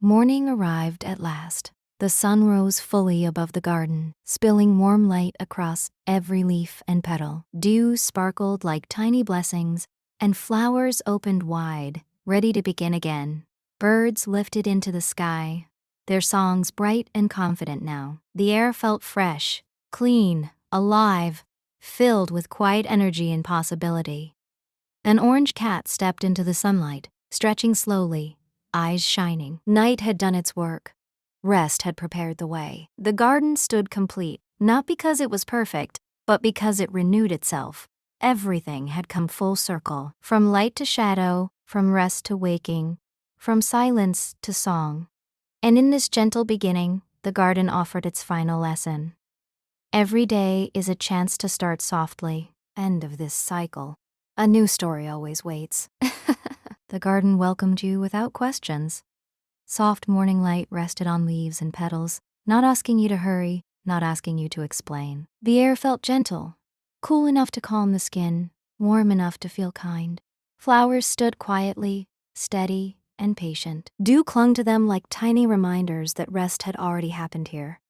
Morning arrived at last. The sun rose fully above the garden, spilling warm light across every leaf and petal. Dew sparkled like tiny blessings, and flowers opened wide, ready to begin again. Birds lifted into the sky, their songs bright and confident now. The air felt fresh, clean, alive, filled with quiet energy and possibility. An orange cat stepped into the sunlight, stretching slowly, eyes shining. Night had done its work. Rest had prepared the way. The garden stood complete, not because it was perfect, but because it renewed itself. Everything had come full circle, from light to shadow, from rest to waking, from silence to song. And in this gentle beginning, the garden offered its final lesson. Every day is a chance to start softly. End of this cycle. A new story always waits. The garden welcomed you without questions. Soft morning light rested on leaves and petals, not asking you to hurry, not asking you to explain. The air felt gentle, cool enough to calm the skin, warm enough to feel kind. Flowers stood quietly, steady, and patient. Dew clung to them like tiny reminders that rest had already happened here.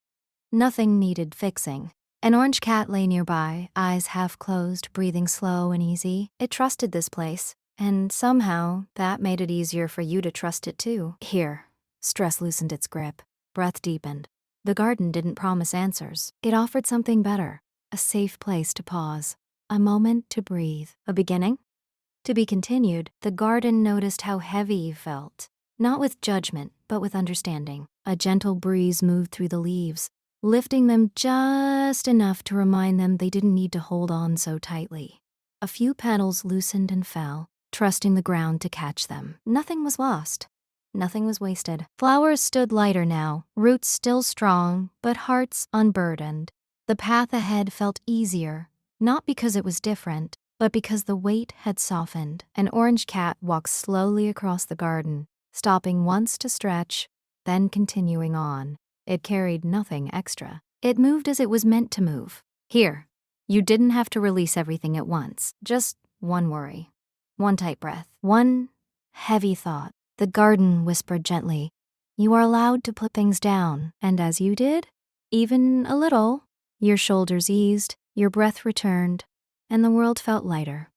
Nothing needed fixing. An orange cat lay nearby, eyes half closed, breathing slow and easy. It trusted this place, and somehow that made it easier for you to trust it too. Here. Stress loosened its grip. Breath deepened. The garden didn't promise answers. It offered something better, a safe place to pause, a moment to breathe. A beginning? To be continued. The garden noticed how heavy you felt, not with judgment, but with understanding. A gentle breeze moved through the leaves, lifting them just enough to remind them they didn't need to hold on so tightly. A few petals loosened and fell, trusting the ground to catch them. Nothing was lost. Nothing was wasted. Flowers stood lighter now, roots still strong, but hearts unburdened. The path ahead felt easier, not because it was different, but because the weight had softened. An orange cat walked slowly across the garden, stopping once to stretch, then continuing on. It carried nothing extra. It moved as it was meant to move. Here, you didn't have to release everything at once. Just one worry, one tight breath, one heavy thought. The garden whispered gently, "You are allowed to put things down." And as you did, even a little, your shoulders eased, your breath returned, and the world felt lighter.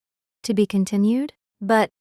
To be continued? But